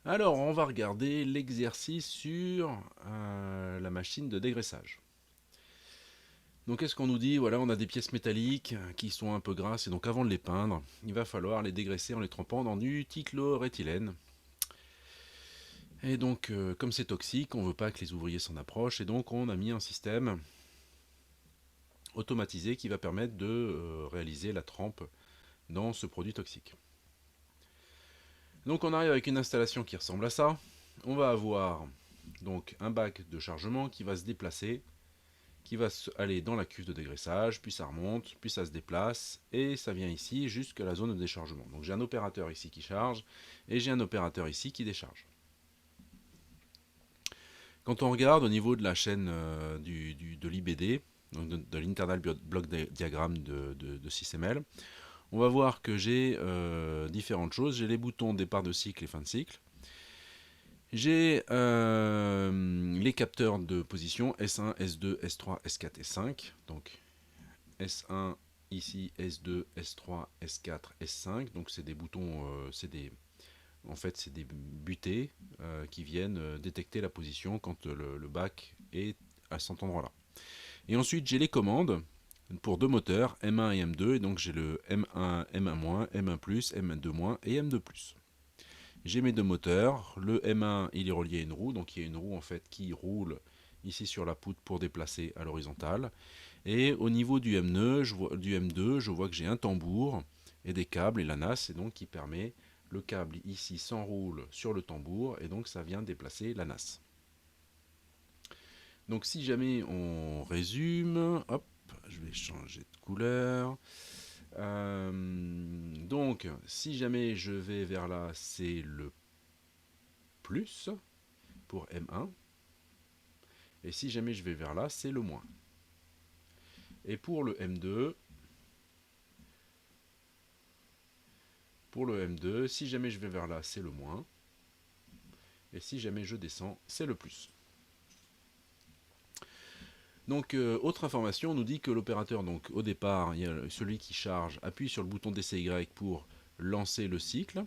Alors, on va regarder l'exercice sur la machine de dégraissage. Donc, qu'est-ce qu'on nous dit? Voilà, on a des pièces métalliques qui sont un peu grasses, et donc avant de les peindre, il va falloir les dégraisser en les trempant dans du trichloroéthylène. Et donc, comme c'est toxique, on ne veut pas que les ouvriers s'en approchent, et donc on a mis un système automatisé qui va permettre de réaliser la trempe dans ce produit toxique. Donc, on arrive avec une installation qui ressemble à ça. On va avoir donc un bac de chargement qui va se déplacer, qui va aller dans la cuve de dégraissage, puis ça remonte, puis ça se déplace, et ça vient ici jusqu'à la zone de déchargement. Donc j'ai un opérateur ici qui charge, et j'ai un opérateur ici qui décharge. Quand on regarde au niveau de la chaîne de l'IBD, donc de l'Internal Block Diagram de SysML, on va voir que j'ai différentes choses. J'ai les boutons départ de cycle et fin de cycle. J'ai les capteurs de position S1, S2, S3, S4, S5. Donc S1 ici, S2, S3, S4, S5. Donc c'est des boutons, en fait c'est des butées qui viennent détecter la position quand le bac est à cet endroit-là. Et ensuite j'ai les commandes pour deux moteurs, M1 et M2. Et donc j'ai le M1, M1-, M1+, M2- et M2+. J'ai mes deux moteurs. Le M1 il est relié à une roue, donc il y a une roue en fait qui roule ici sur la poutre pour déplacer à l'horizontale. Et au niveau du M2, je vois que j'ai un tambour et des câbles et la NAS, et donc qui permet, le câble ici s'enroule sur le tambour, et donc ça vient déplacer la NAS. Donc si jamais on résume, hop, je vais changer de couleur. Donc si jamais je vais vers là, c'est le plus pour M1. Et si jamais je vais vers là, c'est le moins. Et pour le M2, si jamais je vais vers là, c'est le moins. Et si jamais je descends, c'est le plus. Donc, autre information, on nous dit que l'opérateur, donc au départ, il y a celui qui charge, appuie sur le bouton DCY pour lancer le cycle.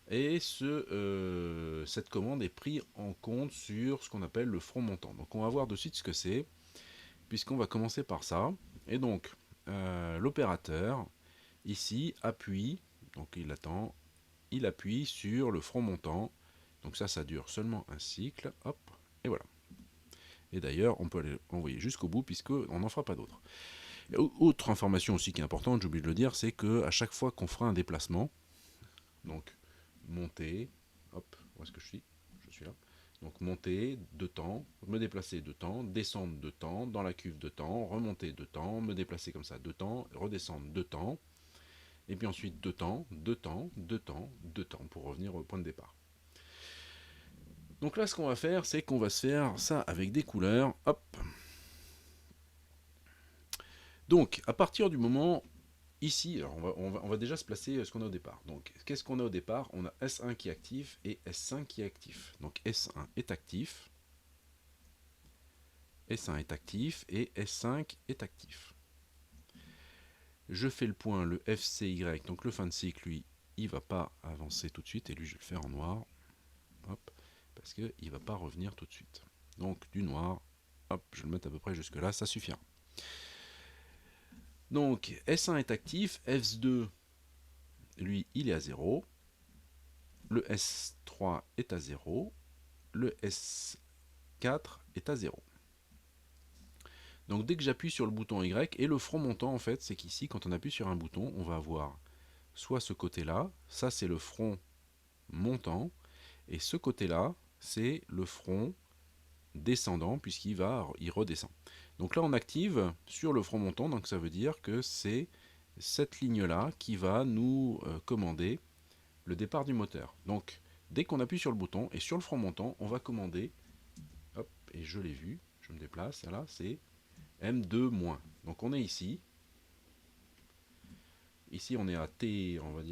Et cette commande est prise en compte sur ce qu'on appelle le front montant. Donc on va voir de suite ce que c'est, puisqu'on va commencer par ça. Et donc, l'opérateur, ici, appuie, donc il attend, il appuie sur le front montant. Donc ça dure seulement un cycle, hop, et voilà. Et d'ailleurs, on peut aller envoyer jusqu'au bout, puisqu'on n'en fera pas d'autres. Autre information aussi qui est importante, j'oublie de le dire, c'est qu'à chaque fois qu'on fera un déplacement, donc monter, hop, où est-ce que je suis? Je suis là. Donc monter, 2 temps, me déplacer 2 temps, descendre 2 temps, dans la cuve 2 temps, remonter 2 temps, me déplacer comme ça 2 temps, redescendre 2 temps, et puis ensuite 2 temps, 2 temps, 2 temps, 2 temps, pour revenir au point de départ. Donc là, ce qu'on va faire, c'est qu'on va se faire ça avec des couleurs, hop. Donc, à partir du moment ici, alors on va déjà se placer ce qu'on a au départ. Donc, qu'est-ce qu'on a au départ? On a S1 qui est actif et S5 qui est actif. Donc, S1 est actif, S1 est actif et S5 est actif. Je fais le point, le FCY, donc le fin de cycle, lui, il ne va pas avancer tout de suite, et lui, je vais le faire en noir, hop, parce qu'il ne va pas revenir tout de suite. Donc, du noir, hop, je vais le mettre à peu près jusque là, ça suffira. Donc, S1 est actif, S2, lui, il est à 0, le S3 est à 0, le S4 est à 0. Donc dès que j'appuie sur le bouton Y, et le front montant en fait, c'est qu'ici quand on appuie sur un bouton, on va avoir soit ce côté-là, ça c'est le front montant, et ce côté-là, c'est le front descendant, puisqu'il redescend. Donc là on active sur le front montant, donc ça veut dire que c'est cette ligne-là qui va nous commander le départ du moteur. Donc dès qu'on appuie sur le bouton, et sur le front montant, on va commander, hop, et je l'ai vu, je me déplace, là c'est M2-. Donc on est ici. Ici on est à T, on va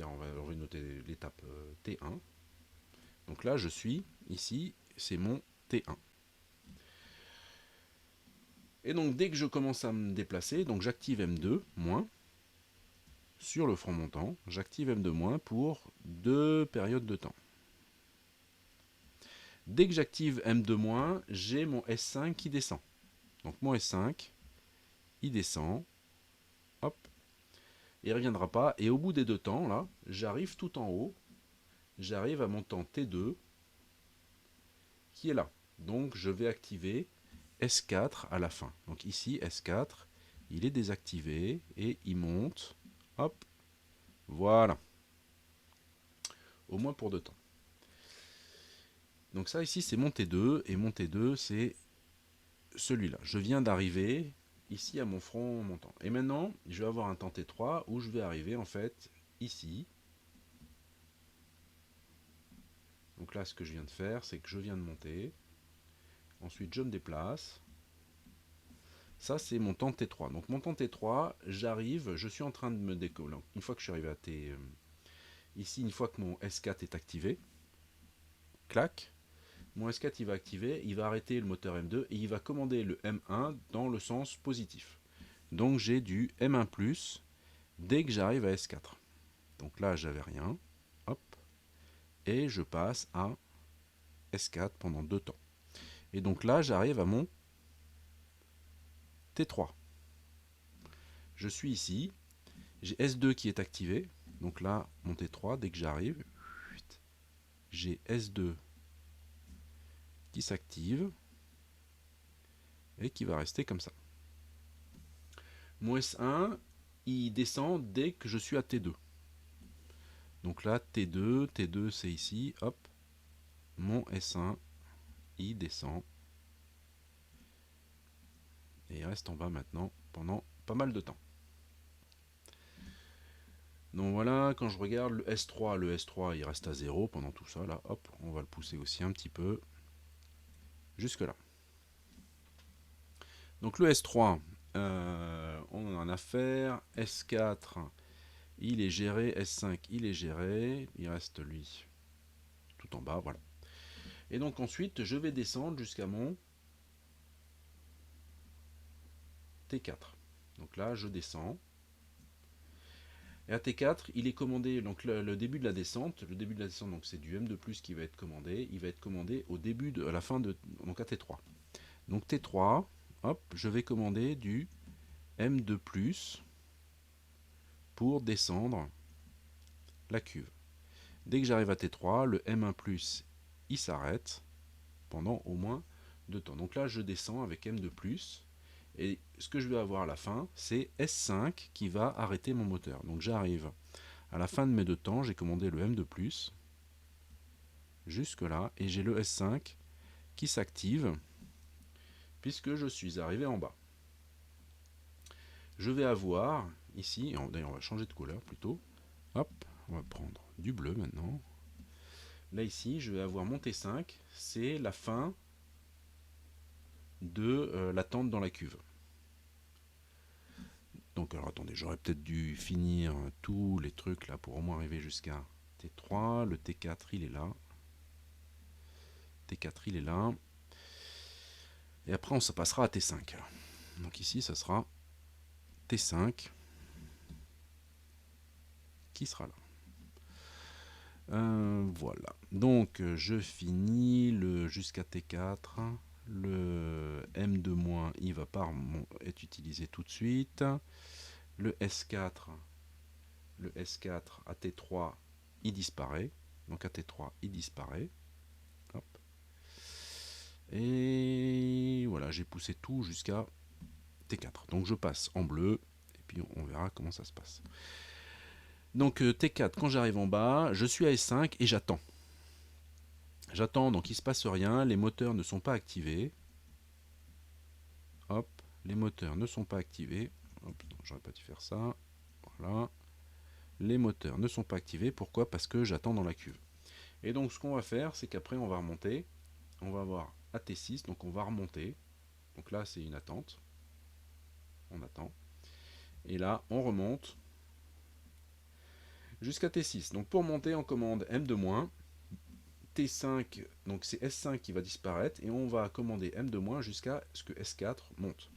noter l'étape T1. Donc là je suis ici, c'est mon T1. Et donc dès que je commence à me déplacer, donc j'active M2-, sur le front montant, j'active M2- pour 2 périodes de temps. Dès que j'active M2-, j'ai mon S5 qui descend. Donc mon S5, il descend, hop, et il ne reviendra pas. Et au bout des deux temps, là, j'arrive tout en haut, j'arrive à mon temps T2, qui est là. Donc je vais activer S4 à la fin. Donc ici, S4, il est désactivé, et il monte, hop, voilà, au moins pour deux temps. Donc ça ici c'est mon T2, et mon T2 c'est celui-là. Je viens d'arriver ici à mon front montant. Et maintenant, je vais avoir un temps T3 où je vais arriver en fait ici. Donc là, ce que je viens de faire, c'est que je viens de monter. Ensuite, je me déplace. Ça, c'est mon temps T3. Donc mon temps T3, j'arrive, je suis en train de me décoller. Une fois que je suis arrivé à T... ici, une fois que mon S4 est activé, clac, mon S4 il va activer, il va arrêter le moteur M2 et il va commander le M1 dans le sens positif. Donc j'ai du M1+, dès que j'arrive à S4. Donc là, j'avais rien. Hop. Et je passe à S4 pendant deux temps. Et donc là, j'arrive à mon T3. Je suis ici. J'ai S2 qui est activé. Donc là, mon T3, dès que j'arrive, j'ai S2 qui s'active et qui va rester comme ça. Mon S1, il descend dès que je suis à T2. Donc là, T2, T2 c'est ici, hop, mon S1, il descend. Et il reste en bas maintenant pendant pas mal de temps. Donc voilà, quand je regarde le S3 il reste à 0 pendant tout ça, là, hop, on va le pousser aussi un petit peu, jusque là. Donc le S3, on en a affaire, S4, il est géré, S5, il est géré, il reste lui tout en bas, voilà. Et donc ensuite, je vais descendre jusqu'à mon T4. Donc là, je descends. Et à T4, il est commandé, donc le début de la descente, donc c'est du M2+, qui va être commandé, il va être commandé au début à la fin de, donc à T3. Donc T3, hop, je vais commander du M2+, pour descendre la cuve. Dès que j'arrive à T3, le M1+, il s'arrête pendant au moins deux temps. Donc là, je descends avec M2+, et ce que je vais avoir à la fin, c'est S5 qui va arrêter mon moteur. Donc j'arrive à la fin de mes deux temps, j'ai commandé le M2+, jusque là, et j'ai le S5 qui s'active, puisque je suis arrivé en bas. Je vais avoir ici, d'ailleurs on va changer de couleur plutôt, hop, on va prendre du bleu maintenant. Là ici, je vais avoir mon T5, c'est la fin de l'attente dans la cuve. Donc alors attendez, j'aurais peut-être dû finir tous les trucs là pour au moins arriver jusqu'à T3. Le T4 il est là. T4 il est là. Et après on se passera à T5. Donc ici ça sera T5 qui sera là. Voilà. Donc je finis le jusqu'à T4. Le M2- il va pas être utilisé tout de suite. Le S4 à T3 il disparaît. Donc à T3 il disparaît. Hop. Et voilà, j'ai poussé tout jusqu'à T4. Donc je passe en bleu et puis on verra comment ça se passe. Donc T4, quand j'arrive en bas, je suis à S5 et j'attends. J'attends, donc il ne se passe rien, les moteurs ne sont pas activés. Hop, les moteurs ne sont pas activés. Hop, j'aurais pas dû faire ça. Voilà. Les moteurs ne sont pas activés. Pourquoi? Parce que j'attends dans la cuve. Et donc ce qu'on va faire, c'est qu'après on va remonter. On va avoir à T6, donc on va remonter. Donc là c'est une attente. On attend. Et là on remonte jusqu'à T6. Donc pour monter, on commande M2-, T5, donc c'est S5 qui va disparaître, et on va commander M2- jusqu'à ce que S4 monte.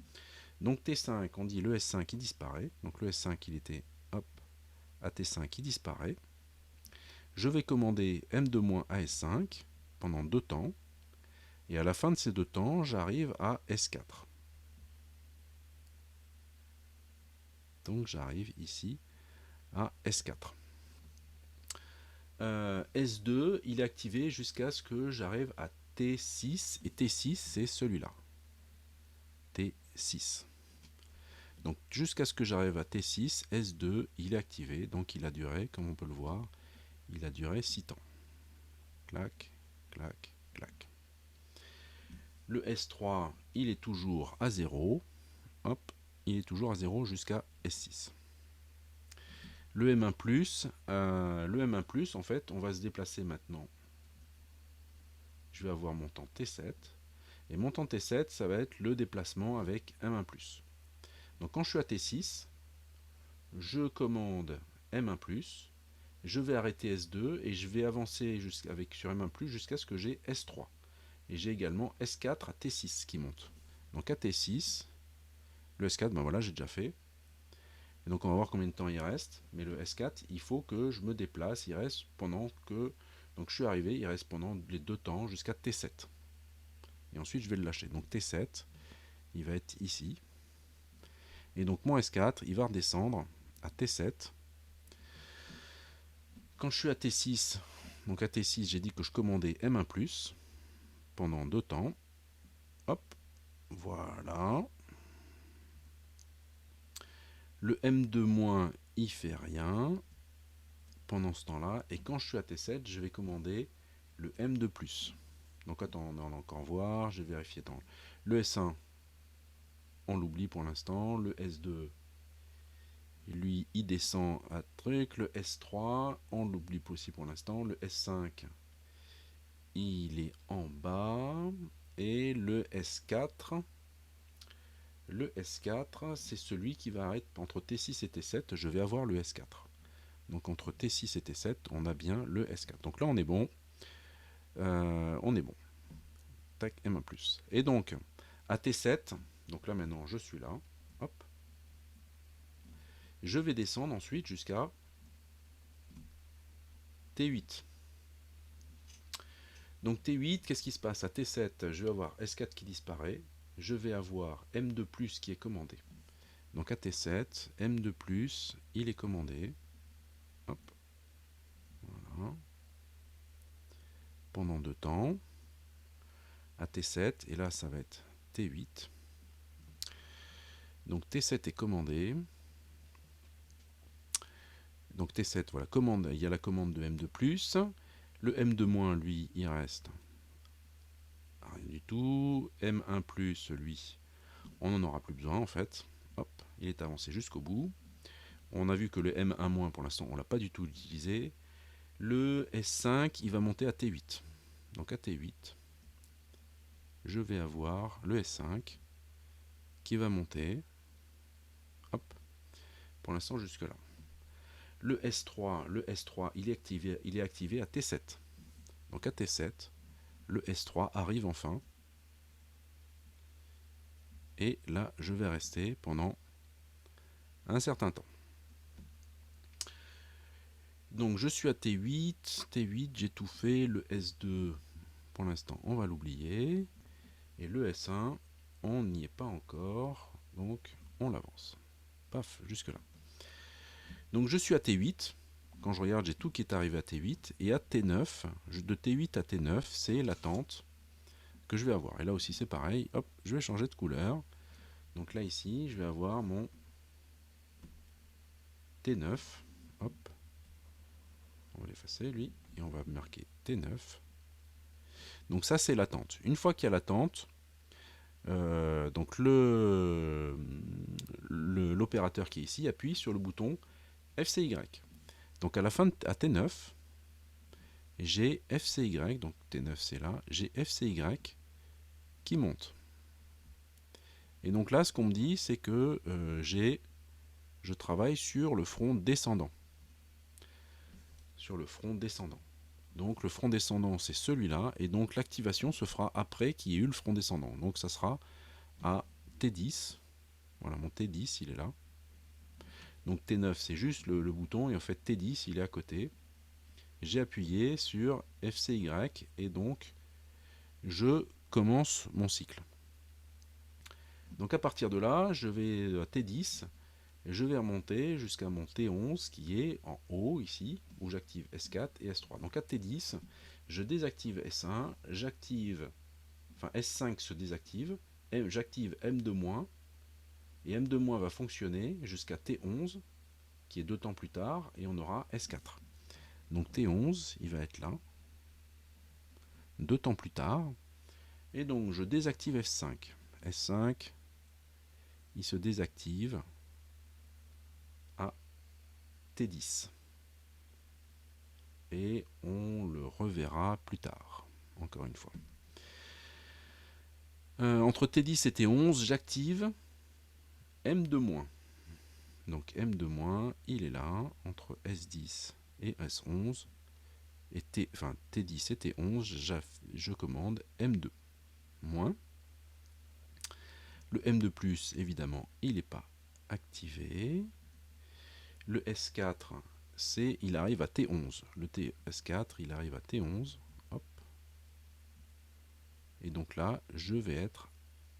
Donc T5, on dit le S5 qui disparaît, donc le S5 il était, hop, à T5 qui disparaît. Je vais commander M2- à S5 pendant deux temps, Et à la fin de ces deux temps, j'arrive à S4. Donc j'arrive ici à S4. S2, il est activé jusqu'à ce que j'arrive à T6. Et T6, c'est celui-là. T6. Donc jusqu'à ce que j'arrive à T6, S2, il est activé. Donc il a duré, comme on peut le voir, il a duré 6 temps. Clac, clac, clac. Le S3, il est toujours à 0. Hop, il est toujours à 0 jusqu'à S6. Le M1+, en fait, on va se déplacer maintenant. Je vais avoir mon temps T7. Et mon temps T7, ça va être le déplacement avec M1+. Donc quand je suis à T6, je commande M1+, je vais arrêter S2 et je vais avancer sur M1+, jusqu'à ce que j'ai S3. Et j'ai également S4 à T6 qui monte. Donc à T6, le S4, ben voilà, j'ai déjà fait. Et donc on va voir combien de temps il reste. Mais le S4, il faut que je me déplace. Il reste pendant que... Donc je suis arrivé, il reste pendant les deux temps jusqu'à T7. Et ensuite je vais le lâcher. Donc T7, il va être ici. Et donc mon S4, il va redescendre à T7. Quand je suis à T6, donc à T6, j'ai dit que je commandais M1+, pendant deux temps. Hop, voilà. Le M2-, il fait rien pendant ce temps-là. Et quand je suis à T7, je vais commander le M2+. Donc attends, on va encore voir, je vais vérifier. Dans le S1, on l'oublie pour l'instant. Le S2, lui, il descend à truc. Le S3, on l'oublie aussi pour l'instant. Le S5, il est en bas. Et le S4, c'est celui qui va arrêter entre T6 et T7. Je vais avoir le S4. Donc entre T6 et T7, on a bien le S4. Donc là, on est bon. On est bon. Tac, M1+. Et donc, à T7, donc là maintenant, je suis là. Hop. Je vais descendre ensuite jusqu'à T8. Donc T8, qu'est-ce qui se passe? À T7, je vais avoir S4 qui disparaît. Je vais avoir M2+, qui est commandé. Donc à T7, M2+, il est commandé. Hop. Voilà. Pendant deux temps. À T7, et là ça va être T8. Donc T7 est commandé. Donc T7, voilà, commande, il y a la commande de M2+. Le M2-, lui, il reste rien du tout. M1+, lui, on n'en aura plus besoin en fait. Hop, il est avancé jusqu'au bout. On a vu que le M1- pour l'instant, on ne l'a pas du tout utilisé. Le S5, il va monter à T8. Donc à T8, je vais avoir le S5 qui va monter. Hop, pour l'instant jusque là. Le S3, il est activé à T7. Donc à T7, le S3 arrive enfin. Et là, je vais rester pendant un certain temps. Donc je suis à T8. T8, j'ai tout fait. Le S2, pour l'instant, on va l'oublier. Et le S1, on n'y est pas encore. Donc on l'avance. Paf, jusque là. Donc je suis à T8. Quand je regarde, j'ai tout qui est arrivé à T8. Et à T9, de T8 à T9, c'est l'attente que je vais avoir. Et là aussi, c'est pareil. Hop, je vais changer de couleur. Donc là, ici, je vais avoir mon T9. Hop. On va l'effacer, lui. Et on va marquer T9. Donc ça, c'est l'attente. Une fois qu'il y a l'attente, donc l'opérateur qui est ici appuie sur le bouton FCY. Donc à la fin, à T9, j'ai FCY, donc T9 c'est là, j'ai FCY qui monte. Et donc là, ce qu'on me dit, c'est que je travaille sur le front descendant. Sur le front descendant. Donc le front descendant, c'est celui-là, et donc l'activation se fera après qu'il y ait eu le front descendant. Donc ça sera à T10. Voilà, mon T10, il est là. Donc T9, c'est juste le bouton, et en fait T10, il est à côté. J'ai appuyé sur FCY, et donc je commence mon cycle. Donc à partir de là, je vais à T10, et je vais remonter jusqu'à mon T11 qui est en haut ici, où j'active S4 et S3. Donc à T10, je désactive S1, enfin S5 se désactive, j'active M2-, et M2- va fonctionner jusqu'à T11, qui est 2 temps plus tard, et on aura S4. Donc T11, il va être là, 2 temps plus tard, et donc je désactive F5. S5, il se désactive à T10. Et on le reverra plus tard, encore une fois. Entre T10 et T11, j'active M2-. Donc M2-, il est là, entre S10 et S11. Et T10 et T11, je commande M2-. Le M2+, évidemment, il n'est pas activé. Le S4, il arrive à T11. Le S4, il arrive à T11. Hop. Et donc là, je vais être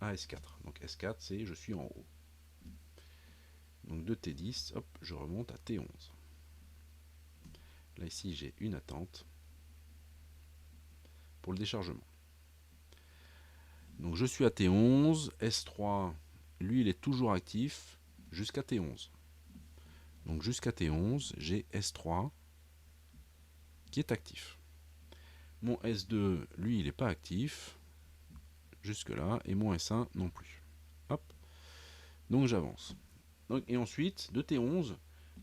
à S4. Donc S4, c'est je suis en haut. Donc de T10, hop, je remonte à T11. Là, ici, j'ai une attente pour le déchargement. Donc je suis à T11. S3, lui, il est toujours actif jusqu'à T11. Donc jusqu'à T11, j'ai S3 qui est actif. Mon S2, lui, il n'est pas actif jusque-là, et mon S1 non plus. Hop. Donc j'avance. Et ensuite, de T11,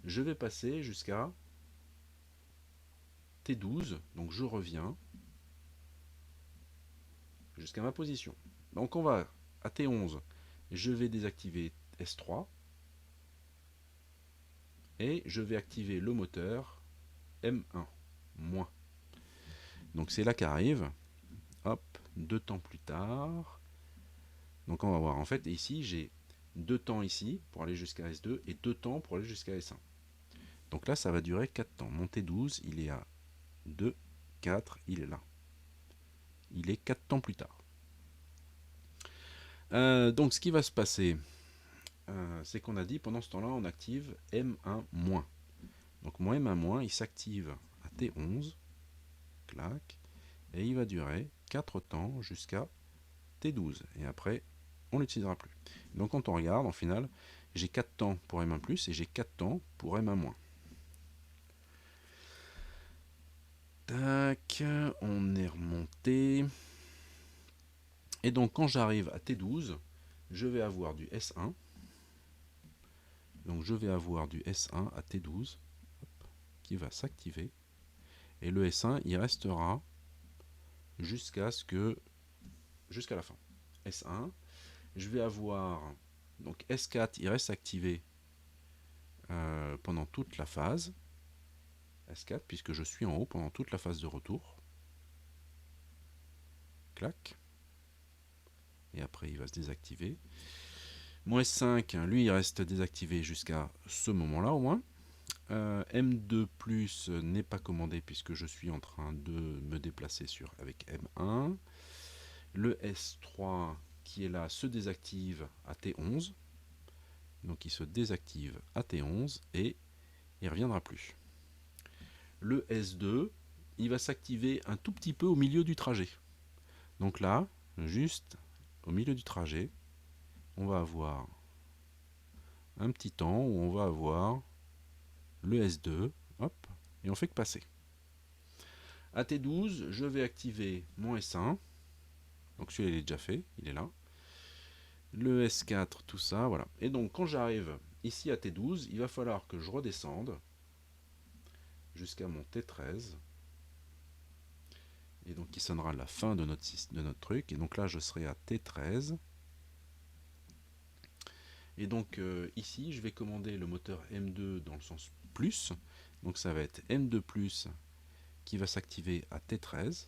je vais passer jusqu'à T12, donc je reviens jusqu'à ma position. Donc on va à T11, je vais désactiver S3, et je vais activer le moteur M1-. Donc c'est là qu'arrive, hop, 2 temps plus tard. Donc on va voir, en fait, ici j'ai 2 temps ici pour aller jusqu'à S2 et 2 temps pour aller jusqu'à S1. Donc là, ça va durer 4 temps. Mon T12, il est à 2, 4, il est là. Il est 4 temps plus tard. Donc ce qui va se passer, c'est qu'on a dit, pendant ce temps-là, on active M1-. Donc mon M1-, il s'active à T11, clac, et il va durer 4 temps jusqu'à T12. Et après, on ne l'utilisera plus. Donc quand on regarde, en final, j'ai 4 temps pour M1+, et j'ai 4 temps pour M1-. Tac, on est remonté. Et donc quand j'arrive à T12, je vais avoir du S1. Donc je vais avoir du S1 à T12 qui va s'activer. Et le S1, il restera jusqu'à la fin. S1, je vais avoir donc S4, il reste activé pendant toute la phase. S4, puisque je suis en haut pendant toute la phase de retour. Clac. Et après, il va se désactiver. Mon S5, lui, il reste désactivé jusqu'à ce moment-là au moins. M2+ n'est pas commandé puisque je suis en train de me déplacer avec M1. Le S3 qui est là se désactive à T11. Donc il se désactive à T11 et il ne reviendra plus. Le S2, il va s'activer un tout petit peu au milieu du trajet. Donc là, juste au milieu du trajet, on va avoir un petit temps où on va avoir le S2, hop, et on fait que passer. À T12, je vais activer mon S1, donc celui-là il est déjà fait, il est là. Le S4, tout ça, voilà. Et donc quand j'arrive ici à T12, il va falloir que je redescende jusqu'à mon T13. Et donc qui sonnera la fin de notre truc. Et donc là je serai à T13. Et donc ici je vais commander le moteur M2 dans le sens plus. Donc ça va être M2+ qui va s'activer à T13.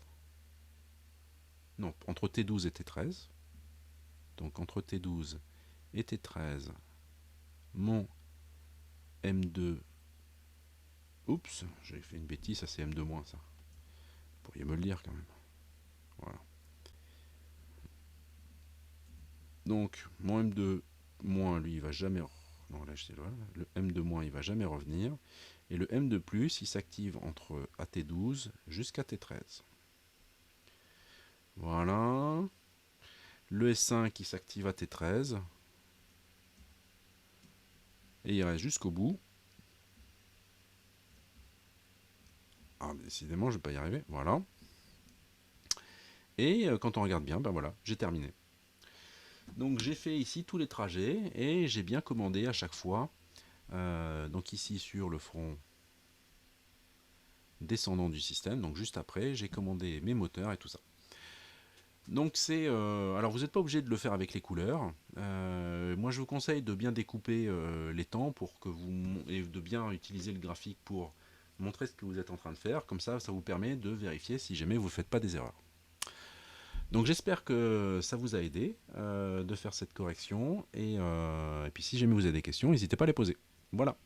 Non, entre T12 et T13. Donc entre T12 et T13, mon M2. Oups, j'ai fait une bêtise, ça c'est M2-, ça. Vous pourriez me le dire quand même. Voilà. Donc mon M2 moins, lui, il va jamais... Non, là, je sais, le M2 moins, il va jamais revenir. Et le M2 plus, il s'active entre AT12 jusqu'à T13. Voilà. Le S5, il s'active à T13. Et il reste jusqu'au bout. Ah, décidément, je ne vais pas y arriver. Voilà. Et quand on regarde bien, ben voilà, j'ai terminé. Donc j'ai fait ici tous les trajets et j'ai bien commandé à chaque fois. Donc ici sur le front descendant du système, donc juste après, j'ai commandé mes moteurs et tout ça. Donc c'est... alors vous n'êtes pas obligé de le faire avec les couleurs. Moi je vous conseille de bien découper les temps pour que vous... et de bien utiliser le graphique pour montrer ce que vous êtes en train de faire. Comme ça vous permet de vérifier si jamais vous ne faites pas des erreurs. Donc j'espère que ça vous a aidé de faire cette correction. Et puis si jamais vous avez des questions, n'hésitez pas à les poser. Voilà.